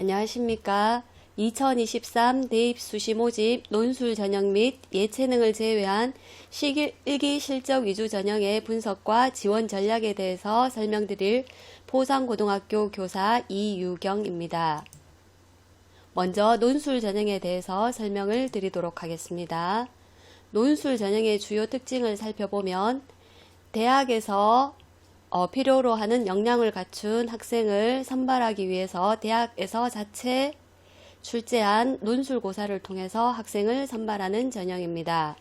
안녕하십니까. 2023 대입수시 모집 논술 전형 및 예체능을 제외한 일기 실적 위주 전형의 분석과 지원 전략에 대해서 설명드릴 포상고등학교 교사 이유경입니다. 먼저 논술 전형에 대해서 설명을 드리도록 하겠습니다. 논술 전형의 주요 특징을 살펴보면 대학에서 필요로 하는 역량을 갖춘 학생을 선발하기 위해서 대학에서 자체 출제한 논술고사를 통해서 학생을 선발하는 전형입니다.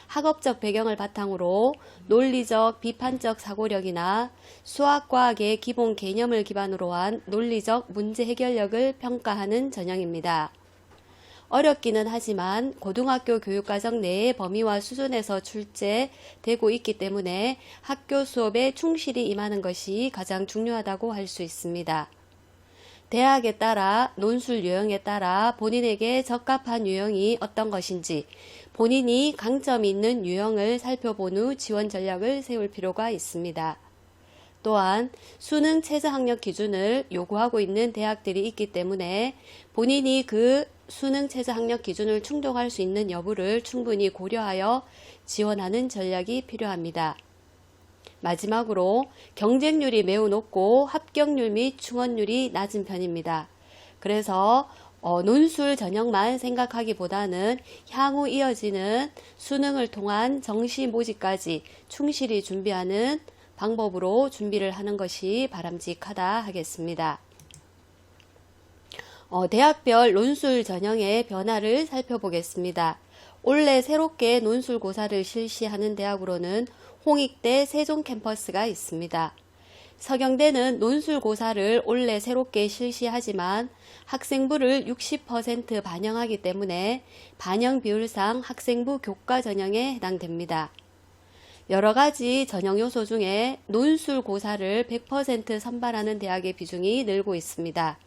학업적 배경을 바탕으로 논리적, 비판적 사고력이나 수학과학의 기본 개념을 기반으로 한 논리적 문제 해결력을 평가하는 전형입니다. 어렵기는 하지만 고등학교 교육과정 내의 범위와 수준에서 출제되고 있기 때문에 학교 수업에 충실히 임하는 것이 가장 중요하다고 할 수 있습니다. 대학에 따라 논술 유형에 따라 본인에게 적합한 유형이 어떤 것인지 본인이 강점이 있는 유형을 살펴본 후 지원 전략을 세울 필요가 있습니다. 또한 수능 최저학력 기준을 요구하고 있는 대학들이 있기 때문에 본인이 그 수능 최저학력 기준을 충족할 수 있는 여부를 충분히 고려하여 지원하는 전략이 필요합니다. 마지막으로 경쟁률이 매우 높고 합격률 및 충원율이 낮은 편입니다. 그래서 논술 전형만 생각하기보다는 향후 이어지는 수능을 통한 정시 모집까지 충실히 준비하는 방법으로 준비를 하는 것이 바람직하다 하겠습니다. 대학별 논술 전형의 변화를 살펴보겠습니다. 올해 새롭게 논술고사를 실시하는 대학으로는 홍익대 세종 캠퍼스가 있습니다. 서경대는 논술고사를 올해 새롭게 실시하지만 학생부를 60% 반영하기 때문에 반영 비율상 학생부 교과 전형에 해당됩니다. 여러 가지 전형 요소 중에 논술고사를 100% 선발하는 대학의 비중이 늘고 있습니다.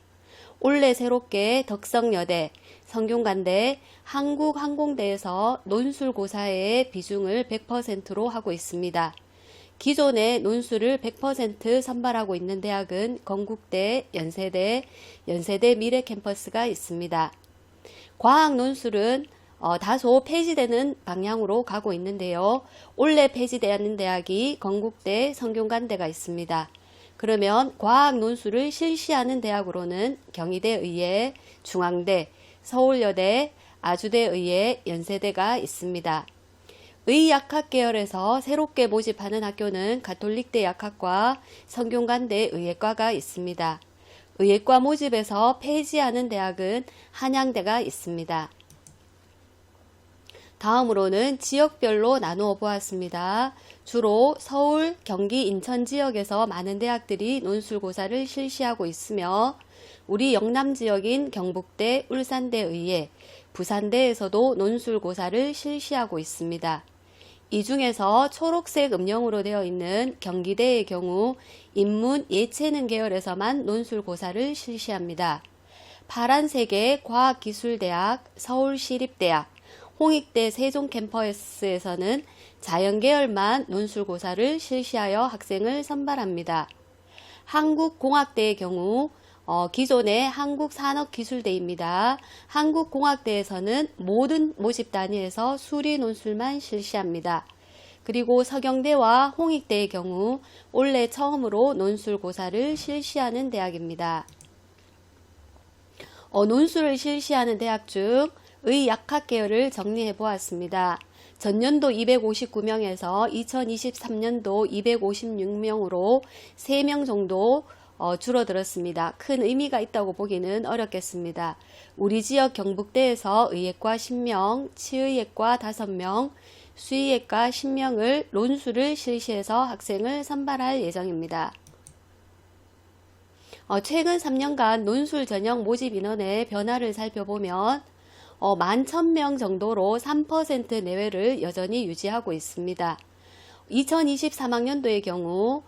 올해 새롭게 덕성여대, 성균관대, 한국항공대에서 논술고사의 비중을 100%로 하고 있습니다. 기존의 논술을 100% 선발하고 있는 대학은 건국대, 연세대, 연세대 미래캠퍼스가 있습니다. 과학 논술은 다소 폐지되는 방향으로 가고 있는데요. 올해 폐지되는 대학이 건국대, 성균관대가 있습니다. 그러면 과학 논술을 실시하는 대학으로는 경희대 의예, 중앙대, 서울여대, 아주대 의예, 연세대가 있습니다. 의약학 계열에서 새롭게 모집하는 학교는 가톨릭대 약학과 성균관대 의예과가 있습니다. 의예과 모집에서 폐지하는 대학은 한양대가 있습니다. 다음으로는 지역별로 나누어 보았습니다. 주로 서울, 경기, 인천 지역에서 많은 대학들이 논술고사를 실시하고 있으며 우리 영남 지역인 경북대, 울산대 의예, 부산대에서도 논술고사를 실시하고 있습니다. 이 중에서 초록색 음영으로 되어 있는 경기대의 경우 인문 예체능 계열에서만 논술고사를 실시합니다. 파란색의 과학기술대학, 서울시립대학, 홍익대 세종 캠퍼스에서는 자연계열만 논술고사를 실시하여 학생을 선발합니다. 한국공학대의 경우 기존의 한국산업기술대입니다. 한국공학대에서는 모든 모집 단위에서 수리 논술만 실시합니다. 그리고 서경대와 홍익대의 경우 올해 처음으로 논술고사를 실시하는 대학입니다. 논술을 실시하는 대학 중 의약학 계열을 정리해 보았습니다. 전년도 259명에서 2023년도 256명으로 3명 정도 줄어들었습니다. 큰 의미가 있다고 보기는 어렵겠습니다. 우리 지역 경북대에서 의예과 10명, 치의예과 5명, 수의예과 10명을 논술을 실시해서 학생을 선발할 예정입니다. 최근 3년간 논술 전형 모집 인원의 변화를 살펴보면 11,000명 정도로 3% 내외를 여전히 유지하고 있습니다. 2023학년도의 경우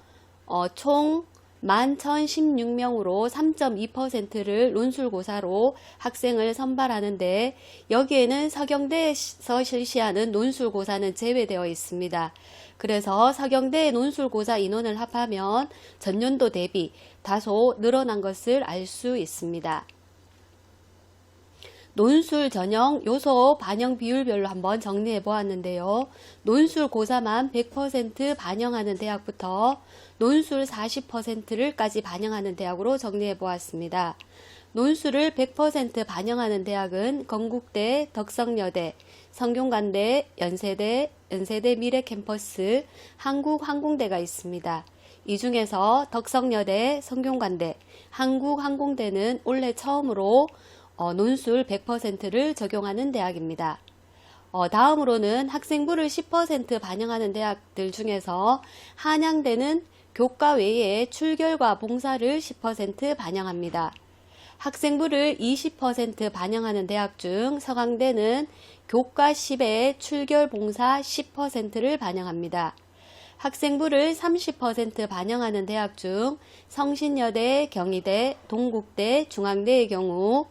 총 11,016명으로 3.2%를 논술고사로 학생을 선발하는데 여기에는 서경대에서 실시하는 논술고사는 제외되어 있습니다. 그래서 서경대의 논술고사 인원을 합하면 전년도 대비 다소 늘어난 것을 알 수 있습니다. 논술 전형 요소 반영 비율별로 한번 정리해 보았는데요. 논술 고사만 100% 반영하는 대학부터 논술 40%를까지 반영하는 대학으로 정리해 보았습니다. 논술을 100% 반영하는 대학은 건국대, 덕성여대, 성균관대, 연세대, 연세대 미래캠퍼스, 한국항공대가 있습니다. 이 중에서 덕성여대, 성균관대, 한국항공대는 올해 처음으로 논술 100%를 적용하는 대학입니다. 다음으로는 학생부를 10% 반영하는 대학들 중에서 한양대는 교과 외에 출결과 봉사를 10% 반영합니다. 학생부를 20% 반영하는 대학 중 서강대는 교과 10에 출결 봉사 10%를 반영합니다. 학생부를 30% 반영하는 대학 중 성신여대, 경희대, 동국대, 중앙대의 경우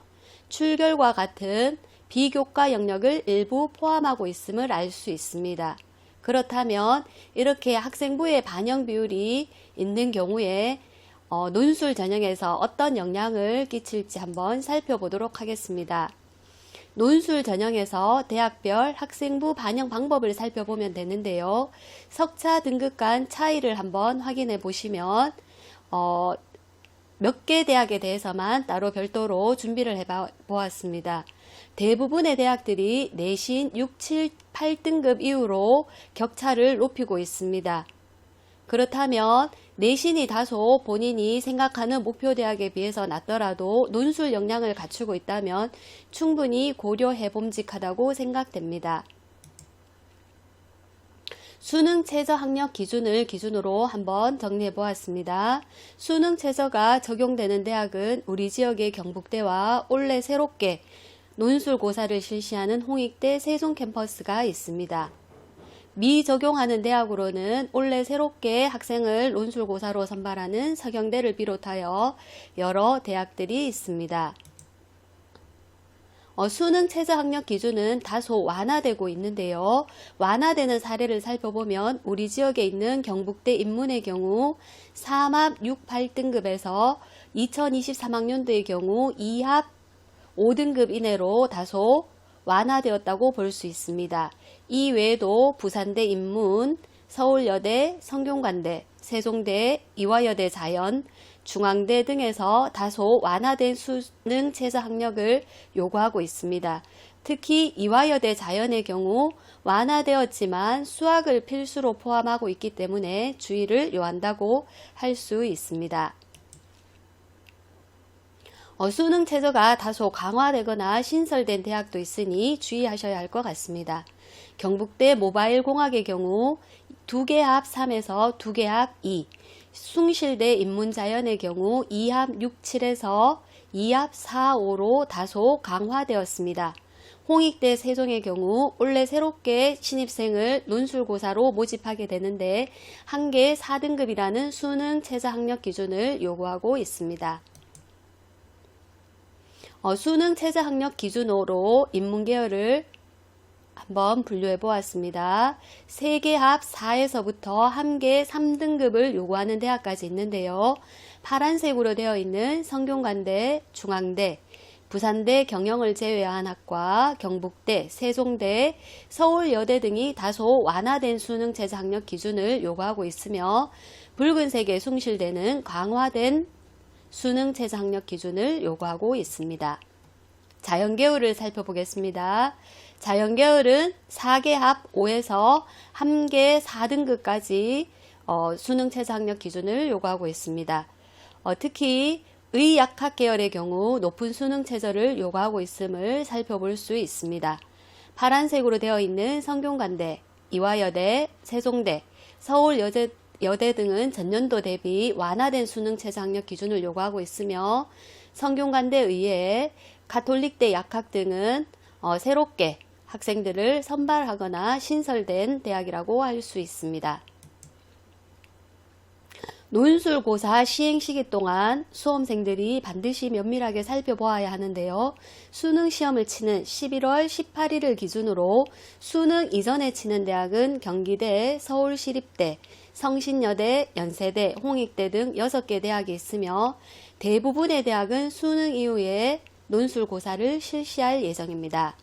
출결과 같은 비교과 영역을 일부 포함하고 있음을 알 수 있습니다. 그렇다면 이렇게 학생부의 반영 비율이 있는 경우에 논술 전형에서 어떤 영향을 끼칠지 한번 살펴보도록 하겠습니다. 논술 전형에서 대학별 학생부 반영 방법을 살펴보면 되는데요. 석차 등급 간 차이를 한번 확인해 보시면 몇 개 대학에 대해서만 따로 별도로 준비를 해 보았습니다. 대부분의 대학들이 내신 6, 7, 8등급 이후로 격차를 높이고 있습니다. 그렇다면 내신이 다소 본인이 생각하는 목표 대학에 비해서 낮더라도 논술 역량을 갖추고 있다면 충분히 고려해 봄직하다고 생각됩니다. 수능 최저 학력 기준을 기준으로 한번 정리해 보았습니다. 수능 최저가 적용되는 대학은 우리 지역의 경북대와 올해 새롭게 논술 고사를 실시하는 홍익대 세종 캠퍼스가 있습니다. 미적용하는 대학으로는 올해 새롭게 학생을 논술고사로 선발하는 서경대를 비롯하여 여러 대학들이 있습니다. 수능 최저 학력 기준은 다소 완화되고 있는데요. 완화되는 사례를 살펴보면 우리 지역에 있는 경북대 인문의 경우 3합 6, 8등급에서 2023학년도의 경우 2합 5등급 이내로 다소 완화되었다고 볼 수 있습니다. 이 외에도 부산대 인문, 서울여대, 성균관대, 세종대, 이화여대 자연, 중앙대 등에서 다소 완화된 수능 최저 학력을 요구하고 있습니다. 특히 이화여대 자연의 경우 완화되었지만 수학을 필수로 포함하고 있기 때문에 주의를 요한다고 할 수 있습니다. 수능 최저가 다소 강화되거나 신설된 대학도 있으니 주의하셔야 할 것 같습니다. 경북대 모바일 공학의 경우 2개 합 3에서 2개 합 2, 숭실대 인문자연의 경우 2합 6, 7에서 2합 4, 5로 다소 강화되었습니다. 홍익대 세종의 경우 올해 새롭게 신입생을 논술고사로 모집하게 되는데 한개 4등급이라는 수능 최저 학력 기준을 요구하고 있습니다. 수능 최저 학력 기준으로 인문계열을 한번 분류해 보았습니다. 3개 합 4에서부터 1개 3등급을 요구하는 대학까지 있는데요. 파란색으로 되어 있는 성균관대, 중앙대, 부산대 경영을 제외한 학과, 경북대, 세종대, 서울여대 등이 다소 완화된 수능 최저 학력 기준을 요구하고 있으며 붉은색의 숭실대는 강화된 수능 최저 학력 기준을 요구하고 있습니다. 자연계열을 살펴보겠습니다. 자연계열은 4개 합 5에서 1개 4등급까지 수능 최저 학력 기준을 요구하고 있습니다. 특히 의약학 계열의 경우 높은 수능 최저를 요구하고 있음을 살펴볼 수 있습니다. 파란색으로 되어 있는 성균관대, 이화여대, 세종대, 서울여대 등은 전년도 대비 완화된 수능 최저 학력 기준을 요구하고 있으며 성균관대 의외에 가톨릭대 약학 등은 새롭게 학생들을 선발하거나 신설된 대학이라고 할 수 있습니다. 논술고사 시행 시기 동안 수험생들이 반드시 면밀하게 살펴보아야 하는데요. 수능 시험을 치는 11월 18일을 기준으로 수능 이전에 치는 대학은 경기대, 서울시립대, 성신여대, 연세대, 홍익대 등 6개 대학이 있으며 대부분의 대학은 수능 이후에 논술고사를 실시할 예정입니다.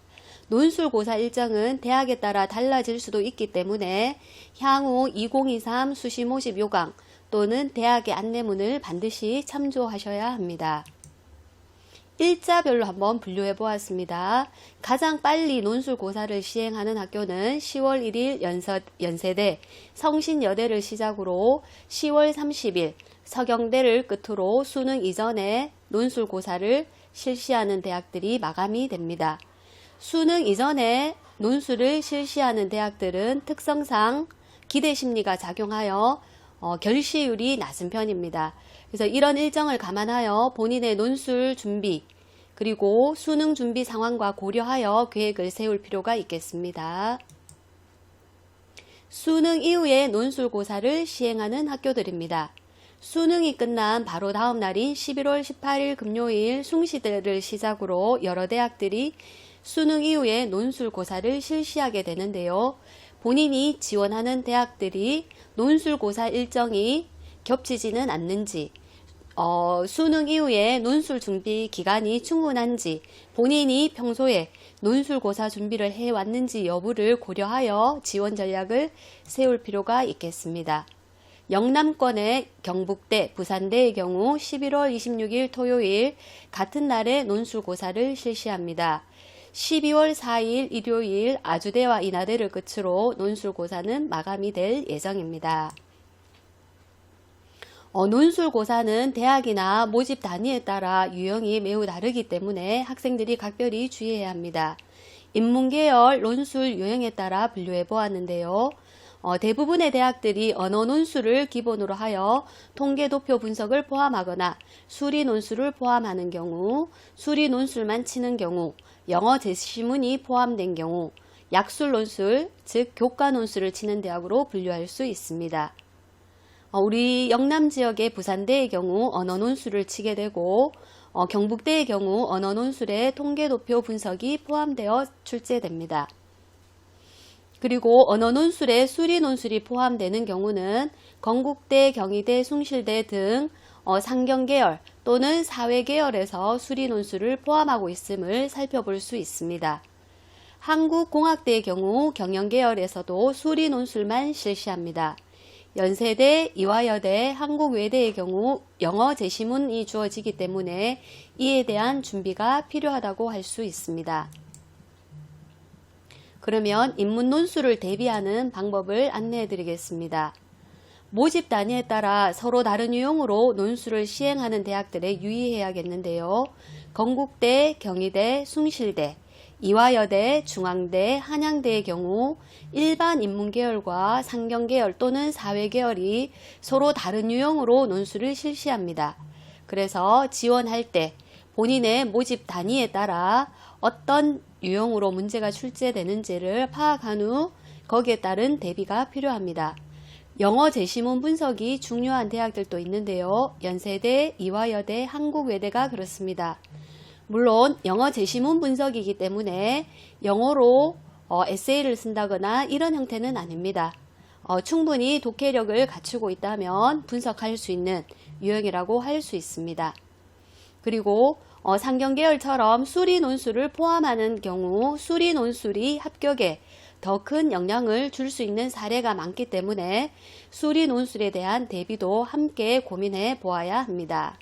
논술고사 일정은 대학에 따라 달라질 수도 있기 때문에 향후 2023 수시 모집 요강 또는 대학의 안내문을 반드시 참조하셔야 합니다. 일자별로 한번 분류해 보았습니다. 가장 빨리 논술고사를 시행하는 학교는 10월 1일 연세대, 성신여대를 시작으로 10월 30일 서경대를 끝으로 수능 이전에 논술고사를 실시하는 대학들이 마감이 됩니다. 수능 이전에 논술을 실시하는 대학들은 특성상 기대심리가 작용하여 결시율이 낮은 편입니다. 그래서 이런 일정을 감안하여 본인의 논술 준비 그리고 수능 준비 상황과 고려하여 계획을 세울 필요가 있겠습니다. 수능 이후에 논술고사를 시행하는 학교들입니다. 수능이 끝난 바로 다음 날인 11월 18일 금요일 숭시대를 시작으로 여러 대학들이 수능 이후에 논술고사를 실시하게 되는데요. 본인이 지원하는 대학들이 논술고사 일정이 겹치지는 않는지, 수능 이후에 논술 준비 기간이 충분한지, 본인이 평소에 논술고사 준비를 해왔는지 여부를 고려하여 지원 전략을 세울 필요가 있겠습니다. 영남권의 경북대, 부산대의 경우 11월 26일 토요일 같은 날에 논술고사를 실시합니다. 12월 4일 일요일 아주대와 인하대를 끝으로 논술고사는 마감이 될 예정입니다. 논술고사는 대학이나 모집 단위에 따라 유형이 매우 다르기 때문에 학생들이 각별히 주의해야 합니다. 인문계열 논술 유형에 따라 분류해 보았는데요. 대부분의 대학들이 언어 논술을 기본으로 하여 통계 도표 분석을 포함하거나 수리 논술을 포함하는 경우, 수리 논술만 치는 경우, 영어 제시문이 포함된 경우, 약술 논술, 즉 교과 논술을 치는 대학으로 분류할 수 있습니다. 우리 영남 지역의 부산대의 경우 언어 논술을 치게 되고 경북대의 경우 언어 논술에 통계 도표 분석이 포함되어 출제됩니다. 그리고 언어 논술에 수리 논술이 포함되는 경우는 건국대, 경희대, 숭실대 등 상경계열 또는 사회계열에서 수리 논술을 포함하고 있음을 살펴볼 수 있습니다. 한국공학대의 경우 경영계열에서도 수리 논술만 실시합니다. 연세대, 이화여대, 한국외대의 경우 영어 제시문이 주어지기 때문에 이에 대한 준비가 필요하다고 할 수 있습니다. 그러면 인문 논술을 대비하는 방법을 안내해 드리겠습니다. 모집 단위에 따라 서로 다른 유형으로 논술을 시행하는 대학들에 유의해야겠는데요. 건국대, 경희대, 숭실대, 이화여대, 중앙대, 한양대의 경우 일반 인문계열과 상경계열 또는 사회계열이 서로 다른 유형으로 논술을 실시합니다. 그래서 지원할 때 본인의 모집 단위에 따라 어떤 유형으로 문제가 출제되는지를 파악한 후 거기에 따른 대비가 필요합니다. 영어 제시문 분석이 중요한 대학들도 있는데요. 연세대, 이화여대, 한국외대가 그렇습니다. 물론 영어 제시문 분석이기 때문에 영어로 에세이를 쓴다거나 이런 형태는 아닙니다. 충분히 독해력을 갖추고 있다면 분석할 수 있는 유형이라고 할 수 있습니다. 그리고 상경계열처럼 수리 논술을 포함하는 경우 수리 논술이 합격에 더 큰 영향을 줄 수 있는 사례가 많기 때문에 수리 논술에 대한 대비도 함께 고민해 보아야 합니다.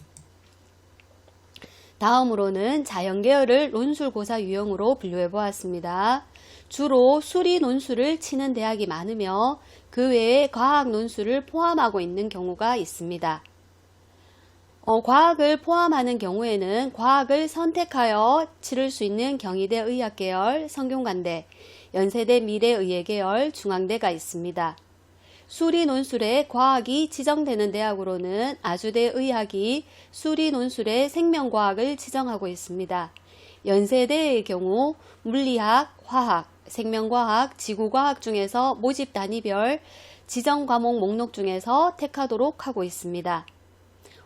다음으로는 자연계열을 논술고사 유형으로 분류해 보았습니다. 주로 수리 논술을 치는 대학이 많으며 그 외에 과학 논술을 포함하고 있는 경우가 있습니다. 과학을 포함하는 경우에는 과학을 선택하여 치를 수 있는 경희대 의학계열, 성균관대, 연세대 미래의예계열, 중앙대가 있습니다. 수리 논술에 과학이 지정되는 대학으로는 아주대 의학이 수리 논술에 생명과학을 지정하고 있습니다. 연세대의 경우 물리학, 화학, 생명과학, 지구과학 중에서 모집 단위별 지정 과목 목록 중에서 택하도록 하고 있습니다.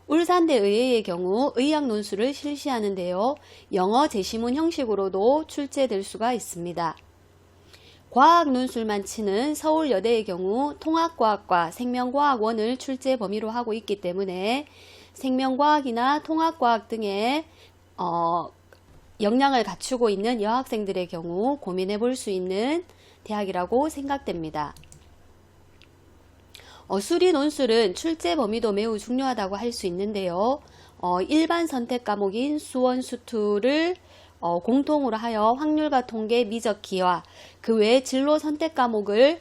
울산대 의예의 경우 의학 논술을 실시하는데요. 영어 제시문 형식으로도 출제될 수가 있습니다. 과학 논술만 치는 서울여대의 경우 통합과학과 생명과학원을 출제 범위로 하고 있기 때문에 생명과학이나 통합과학 등의 역량을 갖추고 있는 여학생들의 경우 고민해 볼 수 있는 대학이라고 생각됩니다. 수리 논술은 출제 범위도 매우 중요하다고 할 수 있는데요. 일반 선택 과목인 수원, 수투를 공통으로 하여 확률과 통계, 미적, 기하, 그 외 진로 선택 과목을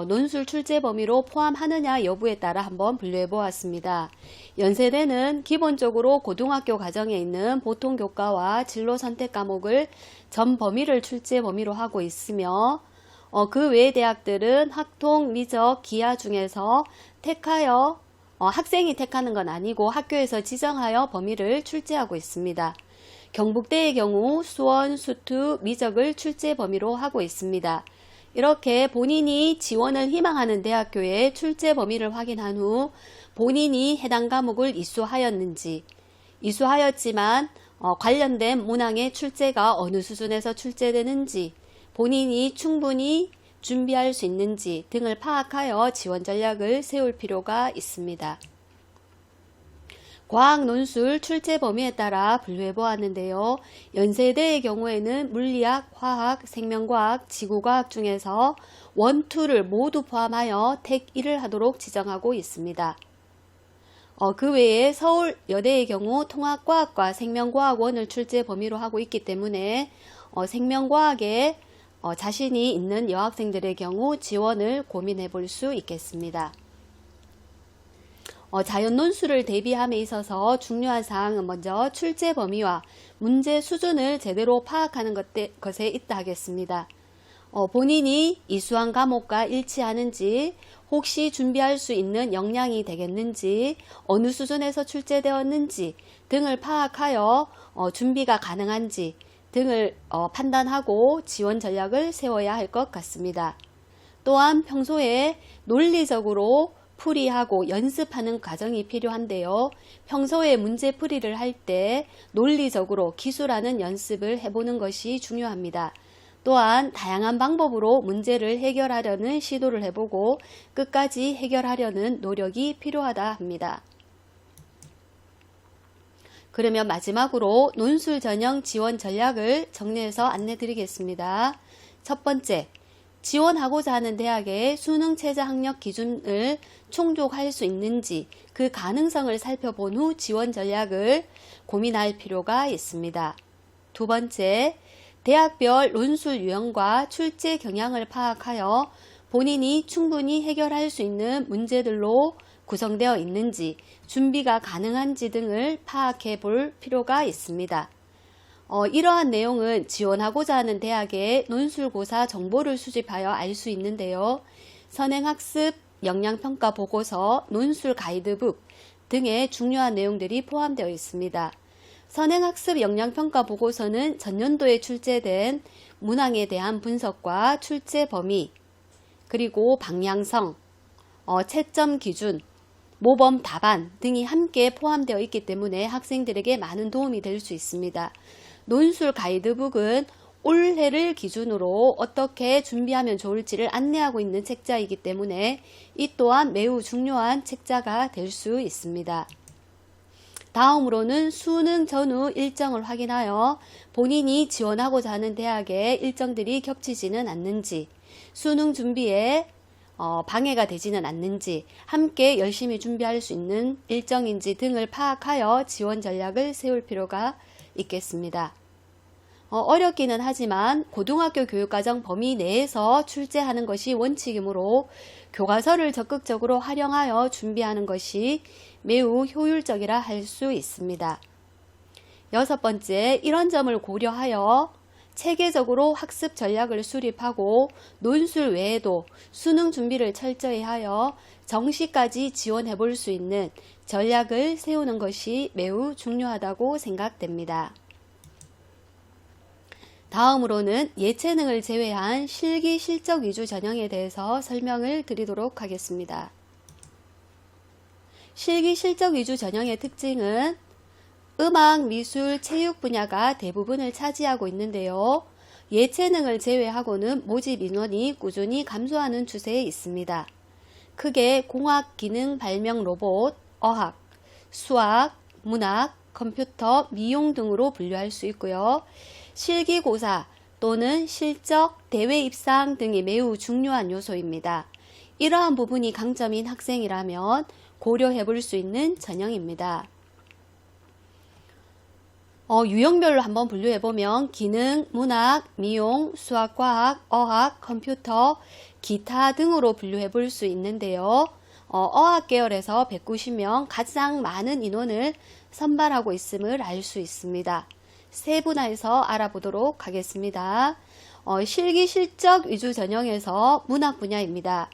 논술 출제 범위로 포함하느냐 여부에 따라 한번 분류해 보았습니다. 연세대는 기본적으로 고등학교 과정에 있는 보통 교과와 진로 선택 과목을 전 범위를 출제 범위로 하고 있으며 그 외의 대학들은 학통, 미적, 기하 중에서 택하여 학생이 택하는 건 아니고 학교에서 지정하여 범위를 출제하고 있습니다. 경북대의 경우 수원, 수투, 미적을 출제 범위로 하고 있습니다. 이렇게 본인이 지원을 희망하는 대학교의 출제 범위를 확인한 후 본인이 해당 과목을 이수하였는지, 이수하였지만 관련된 문항의 출제가 어느 수준에서 출제되는지, 본인이 충분히 준비할 수 있는지 등을 파악하여 지원 전략을 세울 필요가 있습니다. 과학 논술 출제 범위에 따라 분류해 보았는데요. 연세대의 경우에는 물리학, 화학, 생명과학, 지구과학 중에서 1, 2를 모두 포함하여 택 1을 하도록 지정하고 있습니다. 그 외에 서울여대의 경우 통합과학과 생명과학 1을 출제 범위로 하고 있기 때문에 생명과학에 자신이 있는 여학생들의 경우 지원을 고민해 볼 수 있겠습니다. 자연 논술을 대비함에 있어서 중요한 사항은 먼저 출제 범위와 문제 수준을 제대로 파악하는 것에 있다 하겠습니다. 본인이 이수한 과목과 일치하는지, 혹시 준비할 수 있는 역량이 되겠는지, 어느 수준에서 출제되었는지 등을 파악하여 준비가 가능한지 등을 판단하고 지원 전략을 세워야 할 것 같습니다. 또한 평소에 논리적으로 풀이하고 연습하는 과정이 필요한데요. 평소에 문제 풀이를 할 때 논리적으로 기술하는 연습을 해보는 것이 중요합니다. 또한 다양한 방법으로 문제를 해결하려는 시도를 해보고 끝까지 해결하려는 노력이 필요하다 합니다. 그러면 마지막으로 논술 전형 지원 전략을 정리해서 안내 드리겠습니다. 첫 번째, 지원하고자 하는 대학의 수능 최저 학력 기준을 충족할 수 있는지 그 가능성을 살펴본 후 지원 전략을 고민할 필요가 있습니다. 두 번째, 대학별 논술 유형과 출제 경향을 파악하여 본인이 충분히 해결할 수 있는 문제들로 구성되어 있는지, 준비가 가능한지 등을 파악해 볼 필요가 있습니다. 이러한 내용은 지원하고자 하는 대학의 논술고사 정보를 수집하여 알 수 있는데요. 선행학습 역량평가 보고서, 논술 가이드북 등의 중요한 내용들이 포함되어 있습니다. 선행학습 역량평가 보고서는 전년도에 출제된 문항에 대한 분석과 출제 범위, 그리고 방향성, 채점 기준, 모범 답안 등이 함께 포함되어 있기 때문에 학생들에게 많은 도움이 될 수 있습니다. 논술 가이드북은 올해를 기준으로 어떻게 준비하면 좋을지를 안내하고 있는 책자이기 때문에 이 또한 매우 중요한 책자가 될 수 있습니다. 다음으로는 수능 전후 일정을 확인하여 본인이 지원하고자 하는 대학의 일정들이 겹치지는 않는지, 수능 준비에 방해가 되지는 않는지, 함께 열심히 준비할 수 있는 일정인지 등을 파악하여 지원 전략을 세울 필요가 있겠습니다. 어렵기는 하지만 고등학교 교육과정 범위 내에서 출제하는 것이 원칙이므로 교과서를 적극적으로 활용하여 준비하는 것이 매우 효율적이라 할 수 있습니다. 여섯 번째, 이런 점을 고려하여 체계적으로 학습 전략을 수립하고 논술 외에도 수능 준비를 철저히 하여 정시까지 지원해 볼 수 있는 전략을 세우는 것이 매우 중요하다고 생각됩니다. 다음으로는 예체능을 제외한 실기 실적 위주 전형에 대해서 설명을 드리도록 하겠습니다. 실기 실적 위주 전형의 특징은 음악, 미술, 체육 분야가 대부분을 차지하고 있는데요. 예체능을 제외하고는 모집 인원이 꾸준히 감소하는 추세에 있습니다. 크게 공학, 기능, 발명, 로봇, 어학, 수학, 문학, 컴퓨터, 미용 등으로 분류할 수 있고요. 실기고사 또는 실적, 대외 입상 등이 매우 중요한 요소입니다. 이러한 부분이 강점인 학생이라면 고려해 볼 수 있는 전형입니다. 유형별로 한번 분류해보면 기능, 문학, 미용, 수학, 과학, 어학, 컴퓨터, 기타 등으로 분류해볼 수 있는데요. 어학 계열에서 190명 가장 많은 인원을 선발하고 있음을 알 수 있습니다. 세분화해서 알아보도록 하겠습니다. 실기 실적 위주 전형에서 문학 분야입니다.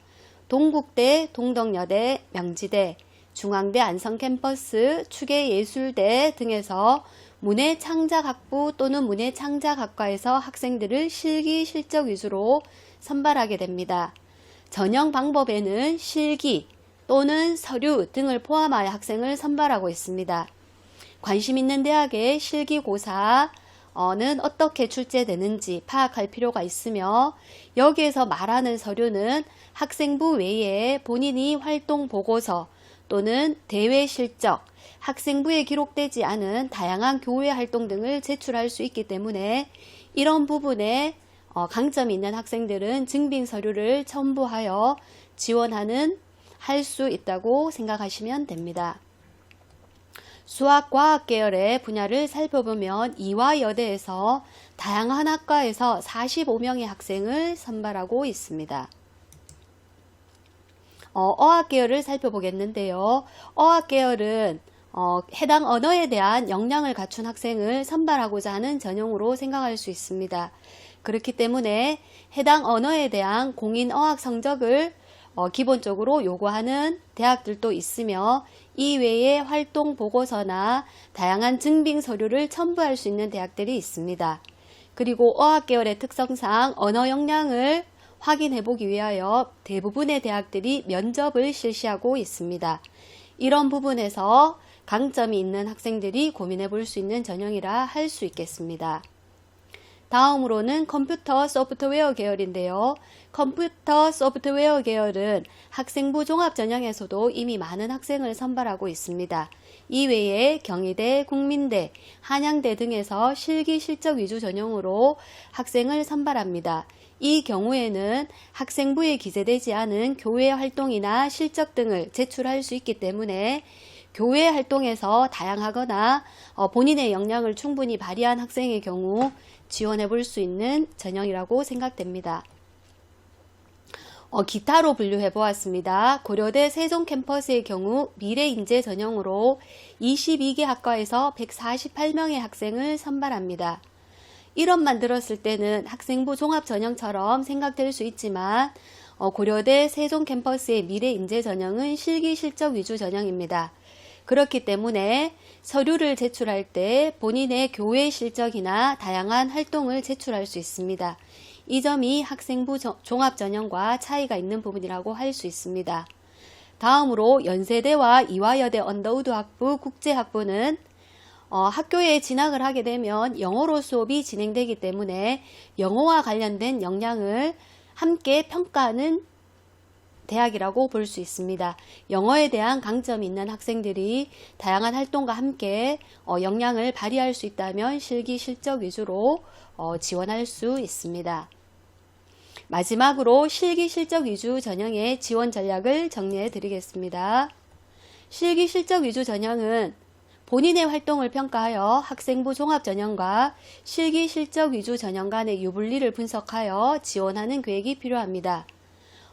동국대, 동덕여대, 명지대, 중앙대 안성캠퍼스, 추계예술대 등에서 문해창작학부 또는 문해창작학과에서 학생들을 실기 실적 위주로 선발하게 됩니다. 전형 방법에는 실기 또는 서류 등을 포함하여 학생을 선발하고 있습니다. 관심 있는 대학의 실기고사는 어떻게 출제되는지 파악할 필요가 있으며 여기에서 말하는 서류는 학생부 외에 본인이 활동 보고서 또는 대외 실적, 학생부에 기록되지 않은 다양한 교회 활동 등을 제출할 수 있기 때문에 이런 부분에 강점이 있는 학생들은 증빙 서류를 첨부하여 지원하는 할 수 있다고 생각하시면 됩니다. 수학, 과학 계열의 분야를 살펴보면 이화여대에서 다양한 학과에서 45명의 학생을 선발하고 있습니다. 어학 계열을 살펴보겠는데요. 어학 계열은 해당 언어에 대한 역량을 갖춘 학생을 선발하고자 하는 전형으로 생각할 수 있습니다. 그렇기 때문에 해당 언어에 대한 공인 어학 성적을 기본적으로 요구하는 대학들도 있으며 이외에 활동 보고서나 다양한 증빙 서류를 첨부할 수 있는 대학들이 있습니다. 그리고 어학 계열의 특성상 언어 역량을 확인해 보기 위하여 대부분의 대학들이 면접을 실시하고 있습니다. 이런 부분에서 강점이 있는 학생들이 고민해 볼 수 있는 전형이라 할 수 있겠습니다. 다음으로는 컴퓨터 소프트웨어 계열인데요. 컴퓨터 소프트웨어 계열은 학생부 종합 전형에서도 이미 많은 학생을 선발하고 있습니다. 이외에 경희대, 국민대, 한양대 등에서 실기 실적 위주 전형으로 학생을 선발합니다. 이 경우에는 학생부에 기재되지 않은 교회 활동이나 실적 등을 제출할 수 있기 때문에 교회 활동에서 다양하거나 본인의 역량을 충분히 발휘한 학생의 경우 지원해 볼 수 있는 전형이라고 생각됩니다. 기타로 분류해 보았습니다. 고려대 세종 캠퍼스의 경우 미래인재 전형으로 22개 학과에서 148명의 학생을 선발합니다. 이론만 들었을 때는 학생부 종합 전형처럼 생각될 수 있지만 고려대 세종 캠퍼스의 미래인재 전형은 실기 실적 위주 전형입니다. 그렇기 때문에 서류를 제출할 때 본인의 교회 실적이나 다양한 활동을 제출할 수 있습니다. 이 점이 학생부 종합 전형과 차이가 있는 부분이라고 할 수 있습니다. 다음으로 연세대와 이화여대 언더우드 학부, 국제학부는 학교에 진학을 하게 되면 영어로 수업이 진행되기 때문에 영어와 관련된 역량을 함께 평가하는 대학이라고 볼 수 있습니다. 영어에 대한 강점이 있는 학생들이 다양한 활동과 함께 역량을 발휘할 수 있다면 실기 실적 위주로 지원할 수 있습니다. 마지막으로 실기 실적 위주 전형의 지원 전략을 정리해 드리겠습니다. 실기 실적 위주 전형은 본인의 활동을 평가하여 학생부 종합 전형과 실기 실적 위주 전형 간의 유불리를 분석하여 지원하는 계획이 필요합니다.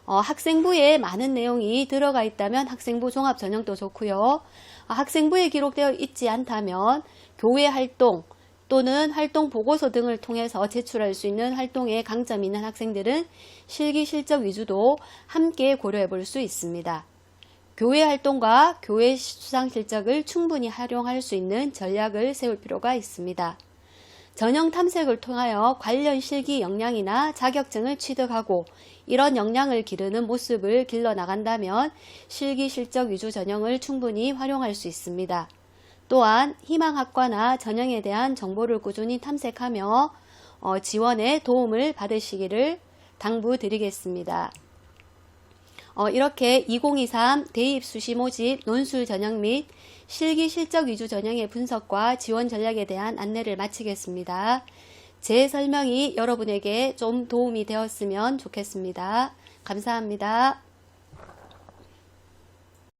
학생부에 많은 내용이 들어가 있다면 학생부 종합 전형도 좋고요. 학생부에 기록되어 있지 않다면 교회 활동 또는 활동 보고서 등을 통해서 제출할 수 있는 활동에 강점이 있는 학생들은 실기 실적 위주도 함께 고려해 볼 수 있습니다. 교회 활동과 교회 수상 실적을 충분히 활용할 수 있는 전략을 세울 필요가 있습니다. 전형 탐색을 통하여 관련 실기 역량이나 자격증을 취득하고 이런 역량을 기르는 모습을 길러 나간다면 실기 실적 위주 전형을 충분히 활용할 수 있습니다. 또한 희망학과나 전형에 대한 정보를 꾸준히 탐색하며 지원에 도움을 받으시기를 당부드리겠습니다. 이렇게 2023 대입 수시 모집 논술 전형 및 실기 실적 위주 전형의 분석과 지원 전략에 대한 안내를 마치겠습니다. 제 설명이 여러분에게 좀 도움이 되었으면 좋겠습니다. 감사합니다.